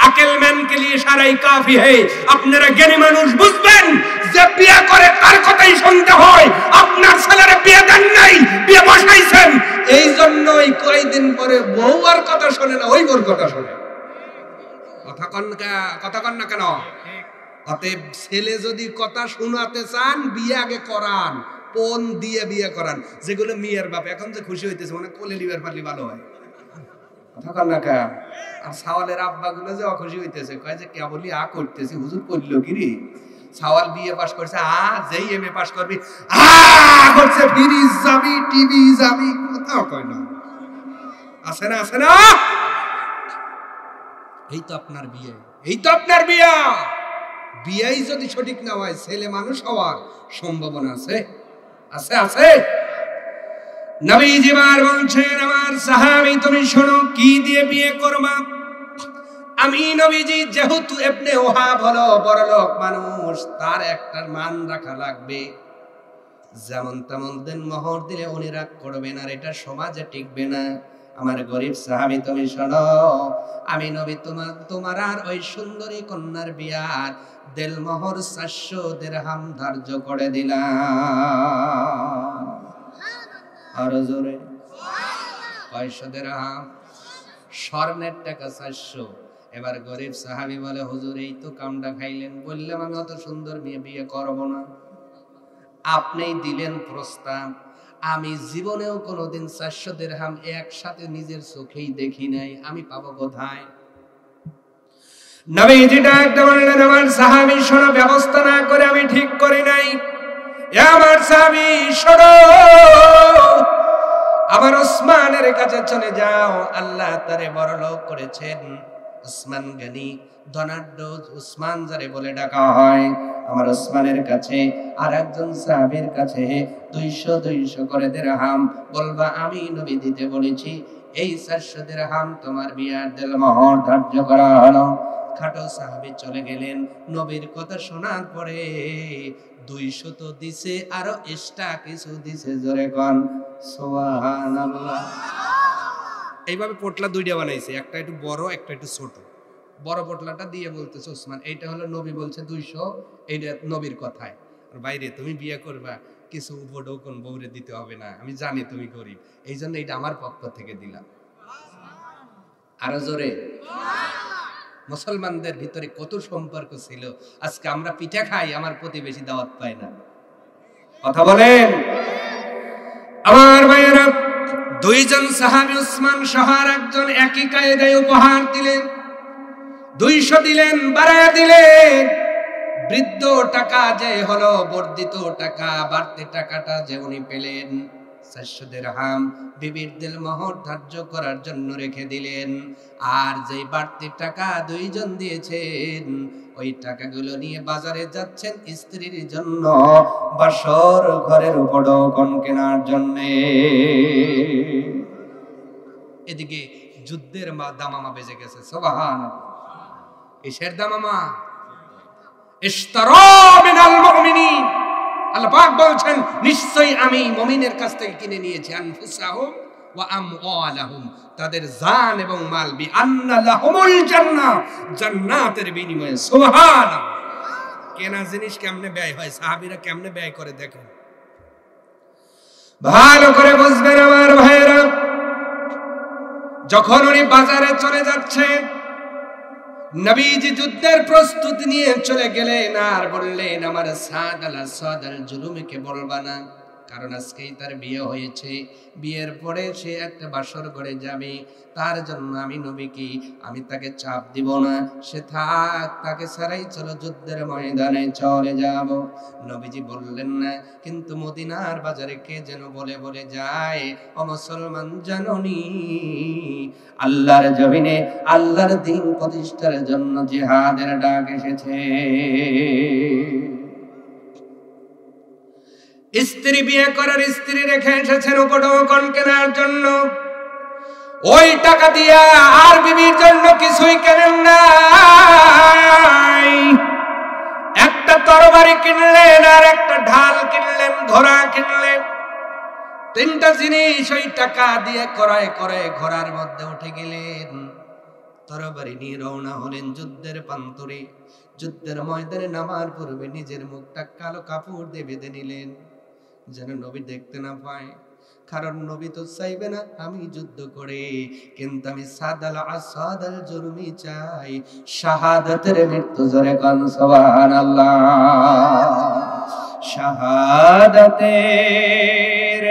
আকেল ম্যান কে লিয়ে সারাই কাফি হে। আপনারা জ্ঞানী মানুষ বুঝবেন যে বিয়ে করে তার কথাই শুনতে হয়। আপনার ছেলের বিয়ে দেন নাই, বিয়ে বসাইছেন, এই জন্যই কয়েকদিন পরে বউ আর কথা শোনে না, ওই বউর কথা শোনে। কথা কন না কেন? অতএব ছেলে যদি কথা শোনাতে চান, বিয়ে আগে করান, পণ দিয়ে বিয়ে করান। যেগুলো মেয়ের বাপ এখন যে খুশি হইতেছে, মানে কোলে লিভার পারলে ভালো হয়। কথা কন না কা? আর সাওয়ালের আব্বা গুলো যে অখুশি হইতেছে, কয় যে কেবলই করতেছি, হুজুর করলো কি রে? সাওয়াল বিয়ে পাস করছে, যেই এমএ পাস করবি করছে, ফ্রিজ যাবি, টিভি যাবি, কোথাও কয় না। আছে না, আছে না? এই তো আপনার বিয়ে, এই তো আপনার বিয়া। বিয়াই যদি সঠিক না হয়, ছেলে মানুষ হওয়ার সম্ভাবনা আছে, আছে, আছে। নবীজি বার বলছেন, আমার সাহাবী তুমি শোনো, কি দিয়ে বিয়ে করবা? আমি নবীজি যেহেতু ইবনে ওহাব হলো বড়লোক মানুষ, তার একটা মান রাখা লাগবে। যেমন তেমন দিন মোহর দিলে উনি রাগ করবেন, আর এটা সমাজে টিকবে না। আমার গরিব সাহাবী তুমি শোনো, আমি নবী তোমার আর ওই সুন্দরী কন্যার বিয়ার দেলমোহর 400 দিরহাম ধার্য করে দিলাম। আর জোরে 500 দিরহাম, স্বর্ণের টাকা 400। এবার গরিব সাহাবী বলে, হুজুর এই তো কামটা খাইলেন, বললাম আমি অত সুন্দর মেয়ে বিয়ে করব না, আপনিই দিলেন প্রস্তাব। আমি জীবনেও কোনোদিন 400 দিরহাম একসাথে নিজের চোখেই দেখি নাই, আমি পাবো কোথায়? নবীজি ডাকতে বললেন, আমার সাহাবী শোনো, ব্যবস্থা না করে আমি ঠিক করি নাই। আমার সাহাবী শোনো, আমার ওসমানের কাছে চলে যাও, আল্লাহ তারে বড় লোক করেছেন। ওসমান গনি ধনাঢ্য, ওসমান যারে বলে ডাকা হয়। আমার ওসমানের কাছে আর একজন সাহাবীর কাছে 200 করে দিরহাম বলবা, আমি নবী দিতে বলেছি। এই 400 দিরহাম তোমার বিয়ার দেলমোহর ধার্য করা হলো। খাটো সাহাবী চলে গেলেন। নবীর কথা শোনার পরে 200 তো দিছে, আরো এক্সট্রা কিছু দিছে, জোরে কোন সুবহানাল্লাহ। এইভাবে পোটলা দুইটা বানাইছে, একটা একটু বড়, একটা একটু ছোট। বড় পোটলাটা দিয়ে বলতেছে ওসমান, এইটা হলো নবী বলছে 200, এইটা নবীর কথায়। আর বাইরে তুমি বিয়ে করবা, কিছু উপঢৌকন বউরে দিতে হবে না, আমি জানি তুমি গরিব, এই জন্য এইটা আমার পক্ষ থেকে দিলাম। আরো জোরে। মুসলমানদের ভিতরে কত সম্পর্ক ছিল, আজকে আমরা পিঠা খাই, আমার প্রতিবেশী দাওয়াত পায় না। কথা বলেন আমার ভাইয়েরা। দুইজন সাহাবী উসমান সহ একজন একই কায়দায় উপহার দিলেন। 200 দিলেন, বাড়ায়া দিলেন। বৃদ্ধ টাকা যে হলো বর্ধিত টাকা, বাড়তি টাকাটা যে উনি পেলেন 400 দিরহাম বিবির দেলমোহর ধার্য করার জন্য রেখে দিলেন। আর যে বাড়তি টাকা দুইজন দিয়েছেন, ওই টাকাগুলো নিয়ে বাজারে যাচ্ছেন স্ত্রীর জন্য বাসর ঘরের উপঢৌকন কেনার জন্য। এদিকে যুদ্ধের দামামা বেজে গেছে। সুবহানাল্লাহ। কিসের দামামা? ইশতারা মিনাল মুমিনিন, আল্লাহ পাক বলছেন নিশ্চয়ই আমি মুমিনের কাছ থেকে কিনে নিয়েছি আনফুসাহুম ওয়া আমওয়ালাহুম, তাদের জান এবং মাল, বিআন্না লাহুমুল জান্নাহ, জান্নাতের বিনিময়ে। সুবহানাল্লাহ। কেনা জিনিস কেমনে ব্যয় হয়, সাহাবীরা কেমনে ব্যয় করে দেখেন, ভালো করে বুঝবেন আমার ভাইয়েরা। যখন উনি বাজারে চলে যাচ্ছেন, নবীজি যুদ্ধের প্রস্তুতি নিয়ে চলে গেলেন, আর বললেন আমার সাদ আলা সাদ আল জুলুমিকে বলবা না, কারণ আজকেই তার বিয়ে হয়েছে, বিয়ের পরে সে একটা বাসর ঘরে যাবে, তার জন্য আমি নবীকে আমি তাকে চাপ দিব না, সে থাক, তাকে ছাড়াই চলো যুদ্ধের ময়দানে চলে যাব। নবীজি বললেন না, কিন্তু মদিনার বাজারে কে যেন বলে বলে যায়, ও মুসলমান জাননি, আল্লাহর জমিনে আল্লাহর দ্বীন প্রতিষ্ঠার জন্য জিহাদের ডাক এসেছে। স্ত্রী বিয়ে করার স্ত্রী রেখে এসেছেন উপঢৌকন কেনার জন্য, ওই টাকা দিয়া আর বিবির জন্য কিছুই কেনেন নাই। একটা তরবারি কিনলেন, আর একটা ঢাল কিনলেন, ঘোড়া কিনলেন, 3টা জিনিস ওই টাকা দিয়ে ক্রয় করে ঘোড়ার মধ্যে উঠে গেলেন। তরবারি নিয়ে রওনা হলেন যুদ্ধের প্রান্তরে। যুদ্ধের ময়দানে নামার পূর্বে নিজের মুখটা কালো কাপড় দিয়ে বেঁধে নিলেন, যেন নবী দেখতে না পায়। কারণ নবী তো চাইবে না আমি যুদ্ধ করে, কিন্তু আমি সাদাল আসাদাল জুরমি চাই, শাহাদাতের মৃত্যু। জোরে কান সুবহানাল্লাহ। শাহাদাতের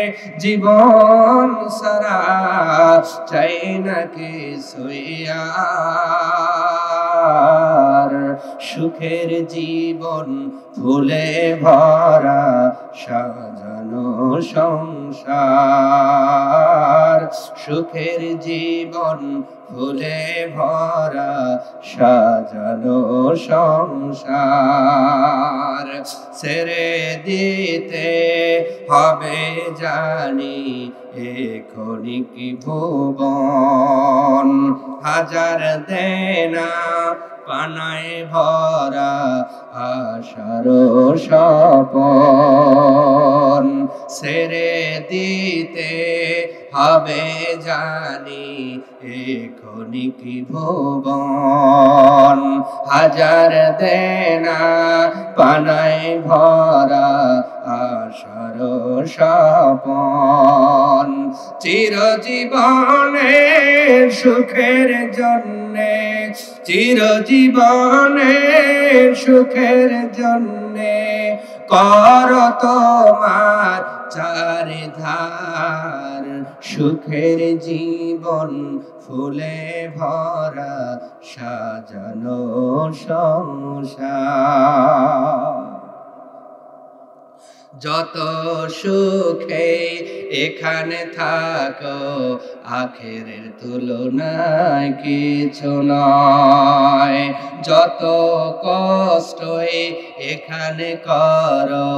জীবন সারা চাই না কিছু আর, সুখের জীবন ফুলে ভরা সাজানো সংসার, সুখের জীবন ফুলে ভরা সাজানো সংসার ছেড়ে দিতে হবে জানি এখনি কি ভুবন, হাজার দেনা পানায় ভরা আশার স্বপন, ছেড়ে দিতে হবে জানি এখনি কি ভুবন, হাজার দেনা পানায় ভরা আশার স্বপন, চিরজীবনের সুখের জন্যে, চিরজীবনের সুখের জন্যে কর তোমার চারিধার, সুখের জীবন ফুলে ভরা সাজানো সংসার। যত সুখে এখানে থাকো আখেরের তুলনায় কিছু নয়, যত কষ্টই এখানে করো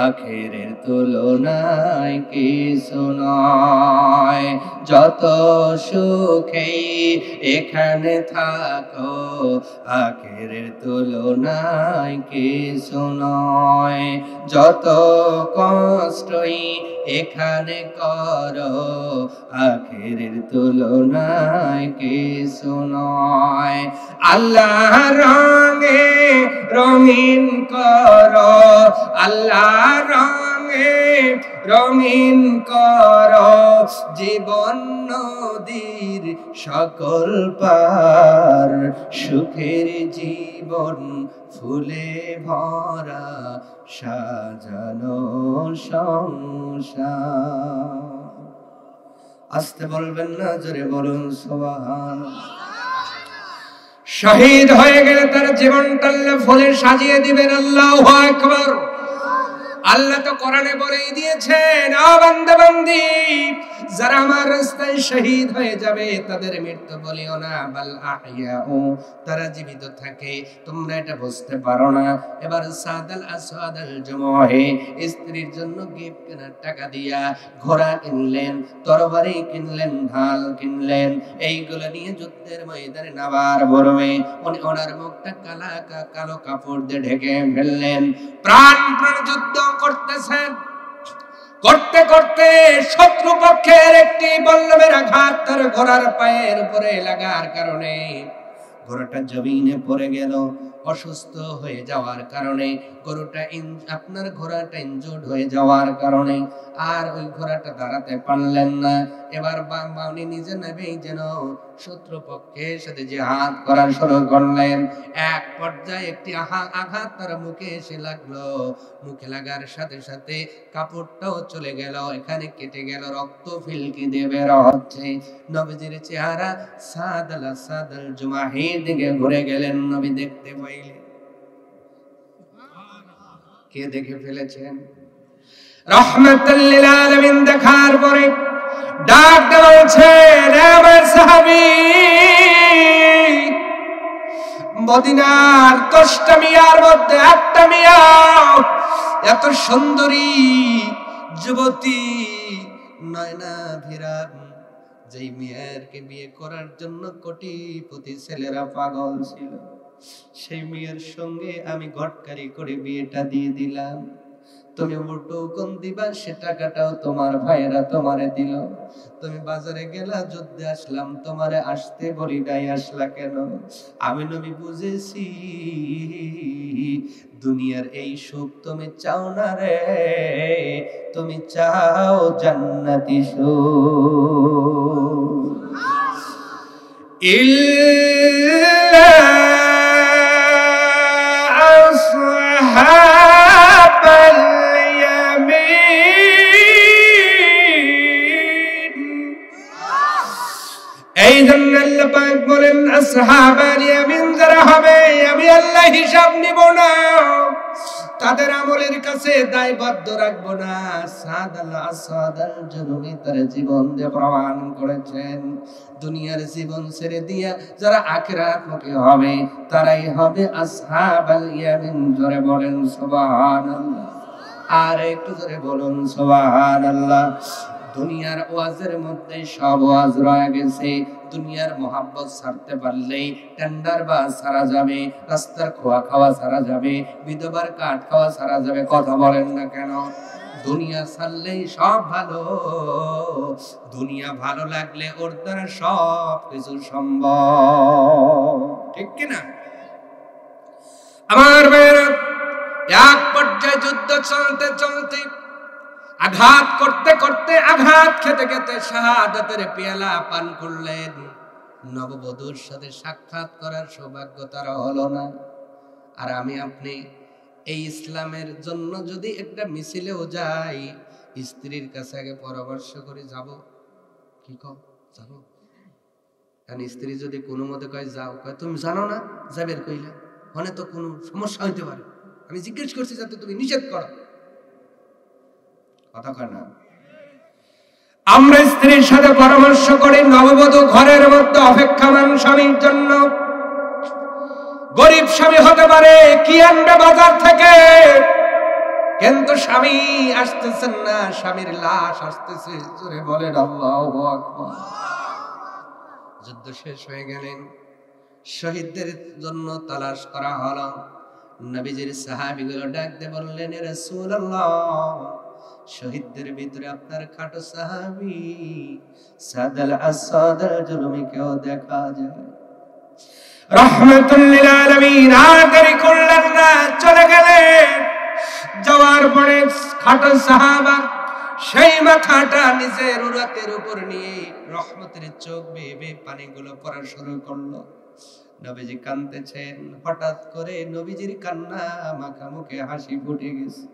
আখেরের তুলনায় কিছু নয়, যত সুখেই এখানে থাকো আখেরের তুলনায় কিছু নয়, যত কষ্টই এখানে করো আখেরের তুলনায় কিছু নয়। আল্লাহ রঙে রঙিন করো, আল্লাহ রঙে রঙিন করো জীবন নদীর সকল পার, সুখের জীবন ফুলে ভরা সাজানো সংসার। আসতে বলবেন না, জোরে বলুন সুবহানাল্লাহ। শহীদ হয়ে গেলে তার জীবনটা আল্লাহ ফুলে সাজিয়ে দিবেন। আল্লাহু আকবার। আল্লাহ তো কোরআনে বলেই দিয়েছেন, ও বান্দা বান্দি, যারা আমার রাস্তায় শহীদ হয়ে যাবে তাদের মৃত্যু বলিও না, বাল আহইয়াউ, তারা জীবিত থাকে। তোমরা এটা বুঝতে পারো না। এবার সাদাল আসওয়াদাল জুমহে স্ত্রীর জন্য গিফট কেনার টাকা দিয়া ঘোড়া কিনলেন, তরবারি কিনলেন, ঢাল কিনলেন, এইগুলো নিয়ে যুদ্ধের ময়দানে নাবার বরমে উনি ওনার মুখটা কালো কাপড় দিয়ে ঢেকে ফেললেন। প্রাণ যুদ্ধ করতেছেন, করতে করতে শত্রুপক্ষের একটি বল্লমের আঘাত তার ঘোড়ার পায়ের উপরে লাগার কারণে ঘোড়াটা জমিনে পড়ে গেল। অসুস্থ হয়ে যাওয়ার কারণে আপনার ঘোড়াটা ইনজুর্ড হয়ে যাওয়ার কারণে আর ওই ঘোড়াটা দাঁড়াতে পারলেন না। এবার উনি নিজে নেবেই যেন শত্রুপক্ষের সাথে জিহাদ করার শুরু করলেন। এক পর্যায়ে একটি আঘাত তার মুখে এসে লাগলো। মুখে লাগার সাথে সাথে কাপড়টাও চলে গেল, এখানে কেটে গেল, রক্ত ফিলকি দিয়ে বের হচ্ছে। নবীজির চেহারা সাদাল জুমাহির দিকে ঘুরে গেলেন। নবী দেখতে পাইলেন। কে দেখে ফেলেছেন? রাহমাতাল লিল আলামিন দেখার পরে ডাক দেওয়াছেন, আমার সাহাবী, মদিনার 10টা মিয়ার মধ্যে 8টা মিয়া এত সুন্দরী যুবতী নয়না ভিরান, যেই মেয়েরকে বিয়ে করার জন্য কোটিপতি ছেলেরা পাগল ছিল, সেই মেয়ের সঙ্গে আমি ঘটকারি করে বিয়েটা দিয়ে দিলাম। তুমি টোকন দিবা, সে টাকাটাও তোমার ভাইয়েরা তোমারে দিল। তুমি বাজারে গেলা, যুদ্ধে আসলাম, তোমারে আসতে বলি নাই, আসলা কেন? আমি নবী বুঝেছি দুনিয়ার এই সুখ তুমি চাও না রে, তুমি চাও জান্নাতি সুখ। ইল্লা আসহাবাল ইয়ামিন, এই জন্য আল্লাহ পাক বলেন আসহাবাল ইয়ামিন যারা হবে আমি আল্লাহ হিসাব নিব না, তাদের আমলের কাছে দায়বদ্ধ রাখবো না। সাদাল আসাদাল জুনুমি তার জীবন দিয়ে প্রমাণ করেছেন দুনিয়ার জীবন ছেড়ে দিয়া যারা আখিরাতমুখী হবে তারাই হবে আসহাবাল ইয়ামিন। জোরে বলেন সুবহানাল্লাহ, আর একটু জোরে বলুন সুবহানাল্লাহ। দুনিয়ার ওয়াজের মধ্যে সব ওয়াজ রয়ে গেছে, দুনিয়ার মোহাব্বত ছাড়তে পারলেই টেন্ডার বাস ছাড়া যাবে, রাস্তার খোয়া খাওয়া ছাড়া যাবে, বিধবার কাঠ খাওয়া ছাড়া যাবে। কথা বলেন না কেন? দুনিয়া ছাড়লেই সব ভালো, দুনিয়া ভালো লাগলে ওর দ্বারা সব কিছু সম্ভব, ঠিক কিনা? আমার ভাইয়েরা, এক পর্যায়ে যুদ্ধ চলতে চলতে, আঘাত করতে করতে, আঘাত খেতে খেতে শাহাদাতের পেয়ালা পান করলেন। নববধূর সাথে সাক্ষাৎ করার সৌভাগ্য তার হলো না। আর আমি আপনি এই ইসলামের জন্য যদি একটা মিছিলেও যাই, স্ত্রীর কাছে আগে পরামর্শ করে যাব, কি কও যাব? কারণ স্ত্রী যদি কোনো মতে কয় যাও, কয় তুমি জানো না যাবের কইলা, মনে তো কোনো সমস্যা হইতে পারে, আমি জিজ্ঞেস করছি যাতে তুমি নিষেধ করো। কথা কয় না? আমরা স্ত্রীর সাথে পরামর্শ করি, নববধূ ঘরের মধ্যে অপেক্ষামান স্বামীর জন্য। গরিব স্বামী হতে পারে, কি আনবে বাজার থেকে, কিন্তু স্বামী আসতেছেন না, স্বামীর লাশ আসতেছে। জোরে বলেন আল্লাহু আকবার। যুদ্ধ শেষ হয়ে গেলেন, শহীদদের জন্য তালাশ করা হলো। নবীজির সাহাবীগুলো ডাক দিয়ে বললেন, এ রাসূলুল্লাহ, শহীদদের ভিতরে আপনার খাটো সাহাবী সাদাল আসাদাল জুলুমিকেও দেখা যায়। রাহমাতুল লিল আলামিন আদারি করলেন না, চলে গেলেন। যাওয়ার পরে খাটো সাহাবা সেই মাথাটা নিজের উরাতের উপর নিয়ে রহমতের চোখ বেয়ে বেয়ে পানিগুলো পড়া শুরু করলো। নবীজি কাঁদতেছেন, হঠাৎ করে নবীজির কান্না মাখা মুখে হাসি ফুটে গেছে।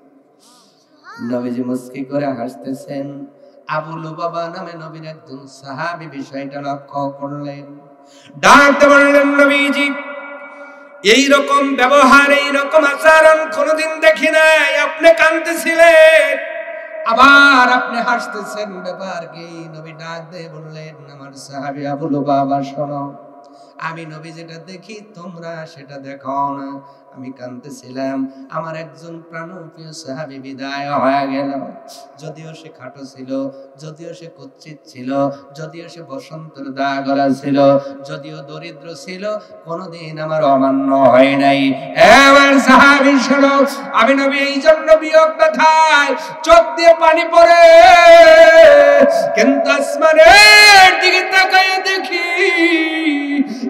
নবীজি মুস্কি করে হাসতেছেন। আবু লুবাবা নামে নবীর একজন সাহাবী বিষয়টা লক্ষ্য করলেন, ডাকতে বললেন, নবীজি এই রকম ব্যবহার, এই রকম আচরণ কোনোদিন দেখি নাই। আপনি কাঁদতেছিলেন, আবার আপনি হাসতেছেন, ব্যাপার কি? নবী ডাক দিয়ে বললেন, আমার সাহাবী আবু লুবাবা শোনো, আমি নবী যেটা দেখি তোমরা সেটা দেখো না। আমি কাঁদতেছিলাম, আমার একজন প্রাণপ্রিয় সাহাবী বিদায় হয়ে গেল। যদিও সে খাটো ছিল, যদিও সে কুচ্ছিত ছিল, যদিও সে বসন্তের দাগলা ছিল, যদিও দরিদ্র ছিল, কোনোদিন আমার অমান্য হয় নাই। এবার সাহাবী শোনো, আমি নবী এই জন্য বিয়োগ ব্যথায় চোখ দিয়ে পানি পড়ে, কিন্তু আসমানের দিকে তাকায় দেখি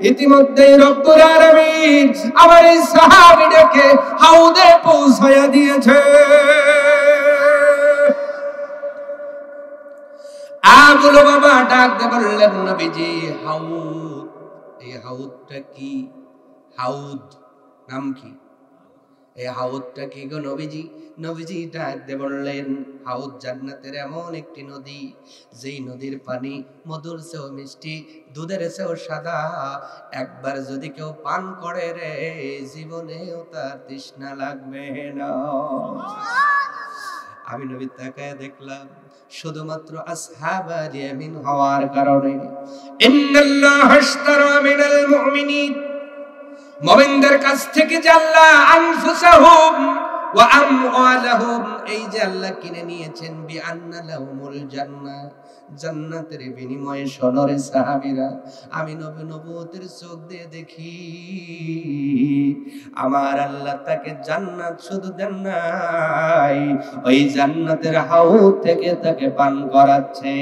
ইতিমধ্যে রব্বুল আলামিন আমার এই সাহাবীটাকে হাউদে পৌঁছায়া দিয়েছে। আবু লুবাবা ডাক দিয়ে বললেন, নবীজি হাউদ, এই হাউদটা কি? হাউদ নাম কি? এই হাউদটা কি গো নবীজি? নবীজি ডাক দিয়ে বললেন, হাউদ জান্নাতের এমন একটি নদী, যেই নদীর পানি মধুর চেয়েও মিষ্টি, দুধের চেয়েও সাদা। একবার যদি কেউ পান করে রে, জীবনেও তার তৃষ্ণা লাগবে না। আমি নবী তাকায় দেখলাম, শুধুমাত্র আসহাবাল ইয়ামিন হওয়ার কারণে। ইন্নাল্লাহা আশতারা মিনাল মুমিনিন, মুমিনদের কাছ থেকে যে আল্লাহ আনফুসাহুম ওয়া আমওয়ালাহুম, এই যে আল্লাহ কিনে নিয়েছেন, বিআন্না লাহুমুল জান্নাহ, জান্নাতের বিনিময়ে সোনরে সাহাবীরা, আমি নবী নবুয়তের চোখ দিয়ে দেখি আমার আল্লাহ তাকে জান্নাত শুধু দেন নাই, ওই জান্নাতের হাউদ থেকে তাকে পান করাচ্ছে।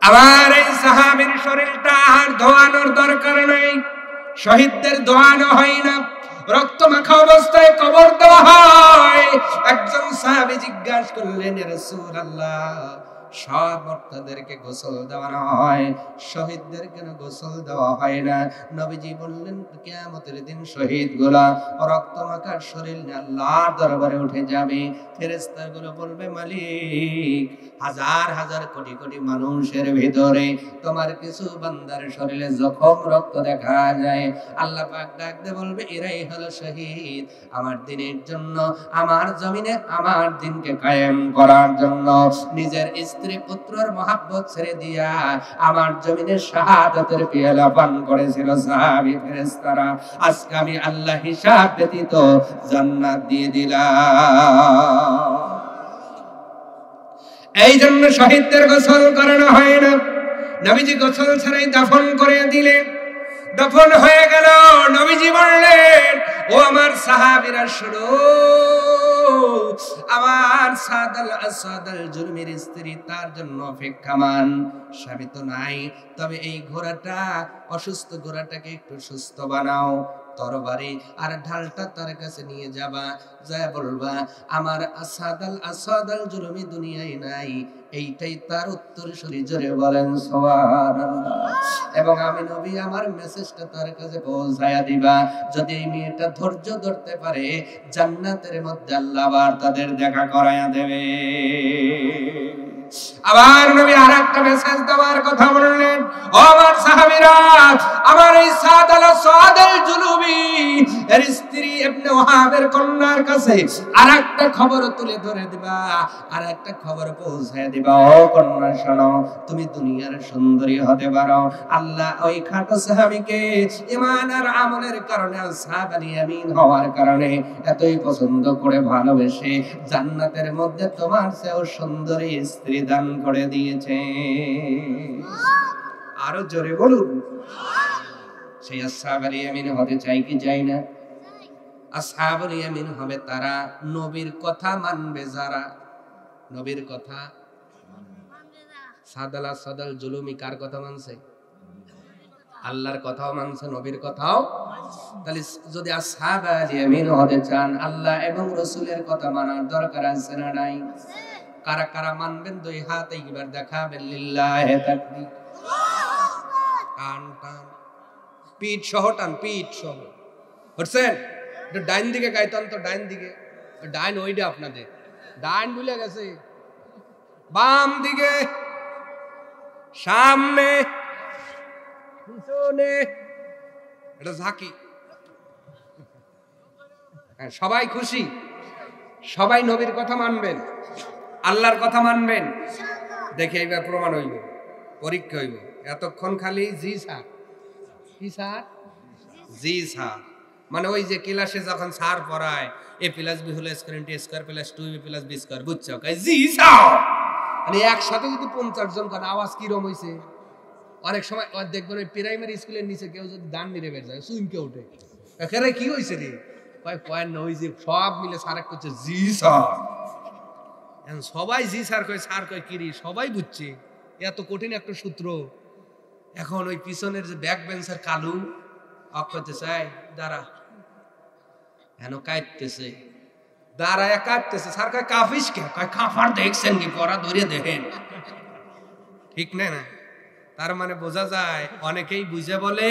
আমার এই সাহাবীর শরীরটা আর ধোয়ানোর দরকার নেই, শহীদদের ধোয়ানো হয় না, রক্ত মাখা অবস্থায় কবর দেওয়া হয়। একজন সাহাবী জিজ্ঞাসা করলেন, ইয়া রাসূলুল্লাহ, সব মর্তাদেরকে গোসল দেওয়ানো হয়, শহীদদের কেন গোসল দেওয়া হয় না? নবীজি বললেন, কিয়ামতের দিন শহীদগুলা রক্ত মাখা শরীর নিয়ে আল্লাহর দরবারে উঠে যাবে। ফেরেশতাগুলো বলবে, মালিক, হাজার হাজার কোটি কোটি মানুষের ভিতরে তোমার কিছু বান্দার শরীরে জখম রক্ত দেখা যায়। আল্লাহ পাক ডাক দিয়ে বলবে, এরাই হলো শহীদ, আমার দিনের জন্য, আমার জমিনে আমার দিনকে কায়েম করার জন্য নিজের স্ত্রী পুত্রের মহব্বত ছেড়ে দিয়া আমার জমিনে শাহাদাতের পেয়ালা পান করেছিল সাহাবী ফেরেশতারা। আজকে আমি আল্লাহ হিসাব ব্যতীত জান্নাত দিয়ে দিলাম। এই জন্য শহীদদের গোসল করানো হয় না। নবীজি গোসল ছাড়াই দাফন করে দিলেন। দফন হয়ে গেল। নবীজি বললেন, ও আমার সাহাবীরা শুনো, আমার সাদাল আসাদাল জুলমির স্ত্রী তার জন্য অপেক্ষামান, স্বামী তো নাই, তবে এই ঘোড়াটা, অসুস্থ ঘোড়াটাকে একটু সুস্থ বানাও, তরবারি আর ঢালটা তার কাছে নিয়ে যাবা, যায় বলবা আমার আসাদাল জুলমি দুনিয়ায় নাই, এইটাই তার উত্তর সূরি। জোরে বলেন সুবহানাল্লাহ। এবং আমি নবী আমার মেসেজটা তার কাছে পৌঁছায়া দিবা। যদি এই মেয়েটা ধৈর্য ধরতে পারে, জান্নাতের মধ্যে আল্লাহ আবার তাদের দেখা করায়া দেবে। আবার নবী আরেকটা মেসেজ দেওয়ার কথা বললেন, ও আমার সাহাবীরা, আমার এই সাদাল জুলুবি এর স্ত্রী ইবনে ওয়াহাবের কন্যার কাছে আরেকটা খবর তুলে ধরে দিবা, আরেকটা খবর পৌঁছায় দিবা। ও কন্যা শোনো, তুমি দুনিয়ার সুন্দরী হতে পারো, আল্লাহ ওই খাটো সাহাবীকে ঈমান আর আমলের কারণে, সাহাবায়ে আমিন হওয়ার কারণে এতই পছন্দ করে ভালোবেসে জান্নাতের মধ্যে তোমার চেয়েও সুন্দরী স্ত্রী দান করে দিয়েছে। আরো জোরে বলুন। সেই আসহাবুল ইয়ামিন হতে চাই কি চাই না? আসহাবুল ইয়ামিন হবে তারা নবীর কথা মানবে যারা, নবীর কথা সাদাল জুলুমি কার কথা মানছে? আল্লাহর কথাও মানছে, নবীর কথাও। তাহলে যদি আসহাবুল ইয়ামিন হতে চান, আল্লাহ এবং রাসূলের কথা মানার দরকার আছে না নাই? কারা কারা মানবেন? দুই হাত একবার দেখাবেন। লিল্লাহি তাকবীর। টান টান, পিঠ সহ টান, পিঠ সহ। বুঝছেন? একটু ডাইন দিকে গাইতান তো, ডাইন দিকে। ডাইন ওইটা আপনাদের ডাইন ভুলে গেছে। বাম দিকে, সামনে, পিছনে, এটা ঝাঁকি। সবাই খুশি? সবাই নবীর কথা মানবেন, আল্লাহর কথা মানবেন। দেখে এইবার প্রমাণ হইব, পরীক্ষা হইব। এতক্ষণ খালি জি স্যার, কি স্যার, জি স্যার, মানে ওই যে ক্লাসে যখন স্যার পড়ায় a + b ² a² + 2ab + b², বুঝছো? জি স্যার, মানে একসাথে যদি 50 জন করে আওয়াজ কিরম হইছে। অনেক সময় দেখবেন ওই প্রাইমারি স্কুলের নিচে কেউ যদি দান নিয়ে বের যায়, সুইমকে ওঠে, এখানে কি হয়েছে রে, কয় পয়েন্ট ওই যে সব মিলে স্যার এক করছে জি স্যার। সবাই জি স্যার কয়, স্যার কয় কিরি, সবাই বুঝছে এত কঠিন একটা সূত্র। এখন ওই পিছনের যে ব্যাক বেঞ্চার কালু অফ করতে চায়, দাঁড়া, হেন কাটতেছে, দাঁড়ায় কাটতেছে। স্যার কয় কাফিস কে? কয় কাফার দেখছেন কি, পড়া ধরে দেখেন। ঠিক না? না, তার মানে বোঝা যায় অনেকেই বুঝে বলে,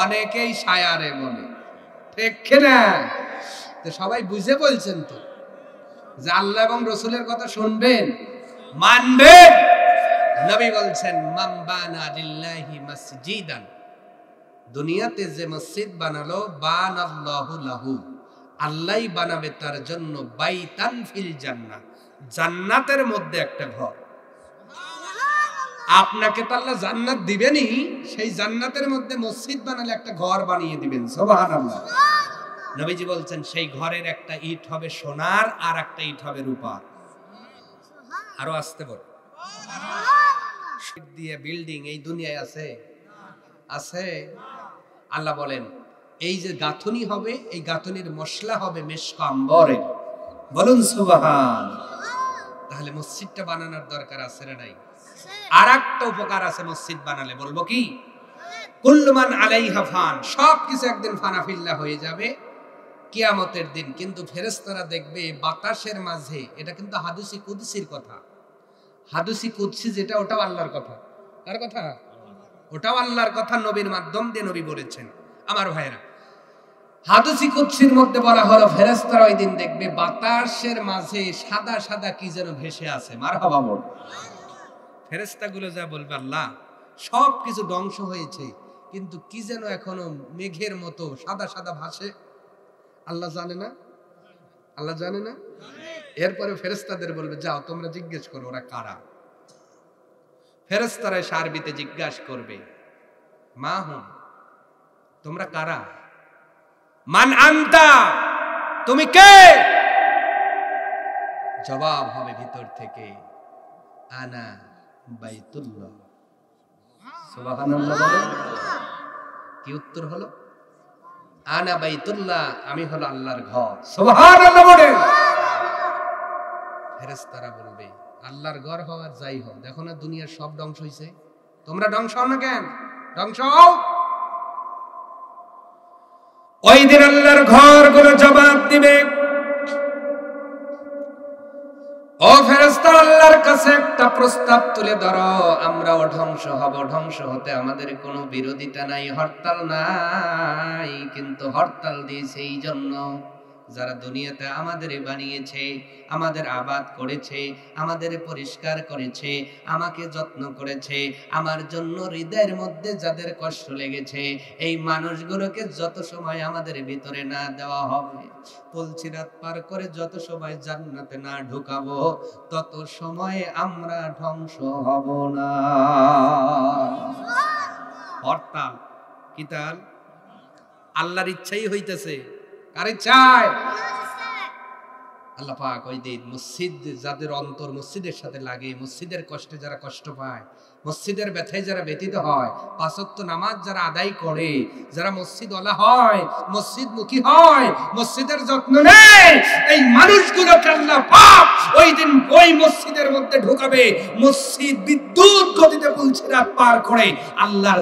অনেকেই সায়ারে বলে, ঠিক না? তো সবাই বুঝে বলছেন তো যে আল্লাহ এবং রাসূলের কথা শুনবেন, মানবেন। নবী বলছেন, মান বানা লিল্লাহি মাসজিদান, দুনিয়াতে যে মসজিদ বানালো, বানাল্লাহু লাহু, আল্লাহই বানাবে তার জন্য, বাইতান ফিল জান্নাহ, জান্নাতের মধ্যে একটা ঘর। আপনাকে তো আল্লাহ জান্নাত দিবেনই, সেই জান্নাতের মধ্যে মসজিদ বানালে একটা ঘর বানিয়ে দিবেন। সুবহানাল্লাহ। নবীজি বলছেন সেই ঘরের একটা ইট হবে সোনার আর একটা ইট হবে রূপার। আরো আসতে বল, দিয়ে বিল্ডিং এই দুনিয়ায় আছে? আছে। আল্লাহ বলেন এই যে গাঁথনি হবে, এই গাঁথনির মশলা হবে মেশক আম্বরের। বলুন সুবহান। তাহলে মসজিদটা বানানোর দরকার আছে না নাই? আর একটা উপকার আছে মসজিদ বানালে, বলবো কি? কুল্লু মান আলাইহা ফান, সবকিছু একদিন ফানাফিল্লা হয়ে যাবে কিয়ামতের দিন। কিন্তু ফেরেশতারা দেখবে বাতাসের মাঝে, এটা কিন্তু হাদিসে কুদসির কথা। হাদিসে কুদসি যেটা, ওটাও আল্লাহর কথা। কার কথা? ওটাও আল্লাহর কথা, নবীর মাধ্যম দিয়ে নবী বলেছেন। আমার ভাইরা, হাদিসে কুদসির মধ্যে বলা হলো ফেরেশতারা ওই দিন দেখবে বাতাসের মাঝে সাদা সাদা কি যেন ভেসে আছে। মারহাবা বল। ফেরেশতাগুলো যা বলবে, আল্লাহ সবকিছু ধ্বংস হয়েছে, কিন্তু কি যেন এখনো মেঘের মতো সাদা সাদা ভাসে। আল্লাহ জানে না? আল্লাহ জানে না? এরপরে ফেরেশতাদের বলবে, যাও তোমরা জিজ্ঞেস করো ওরা কারা। ফেরেশতারা আরবিতে জিজ্ঞাসা করবে, মা হুম, তোমরা কারা? মান আনতা, তুমি কে? জবাব হবে ভিতর থেকে, আনা বাইতুল্লাহ। সুবহানাল্লাহ বলেন। কি উত্তর হলো? আনা বাইতুল্লাহ, আমি হলো আল্লাহর ঘর। সুবহানাল্লাহ বলেন। ফেরেশতারা বলবে, আল্লাহর ঘর হওয়ার যাই হোক, দেখো না দুনিয়ার সব ধ্বংস হইছে, তোমরা ধ্বংস হও না কেন? ধ্বংস হও। ওই দিন আল্লাহর ঘরগুলো জবাব দিবে, ও ফেরেশতারা আল্লাহর কাছে একটা প্রস্তাব তুলে ধরো, আমরাও ধ্বংস হব। ধ্বংস হতে আমাদের কোনো বিরোধিতা নাই, হরতাল নাই, কিন্তু হরতাল দিয়েছে এই জন্য যারা দুনিয়াতে আমাদের বানিয়েছে, আমাদের আবাদ করেছে, আমাদের পরিষ্কার করেছে, আমাকে যত্ন করেছে, আমার জন্য হৃদয়ের মধ্যে যাদের কষ্ট লেগেছে, এই মানুষগুলোকে যত সময় আমাদের ভিতরে না দেওয়া হবে, পুলসিরাত পার করে যত সময় জান্নাতে না ঢুকাবো, তত সময় আমরা ধ্বংস হব না। হরতাল কিতাল আল্লাহর ইচ্ছাই হইতেছে। কার ইচ্ছায়? আল্লাহ পাক ওই দিন মসজিদ যাদের অন্তর মসজিদের সাথে লাগে, মসজিদের কষ্টে যারা কষ্ট পায়, মসজিদের ব্যথায় যারা ব্যথিত হয়, পাঁচ ওয়াক্ত নামাজ যারা আদায় করে, যারা মসজিদওয়ালা হয়, মসজিদমুখী হয়, মসজিদের যত্ন নেয়, এই মানুষগুলোকে আল্লাহ পাক ওই দিন ওই মসজিদের মধ্যে ঢুকাবে। মসজিদ বিদ্যুৎ গতিতে পুলসিরাত পার করে আল্লাহর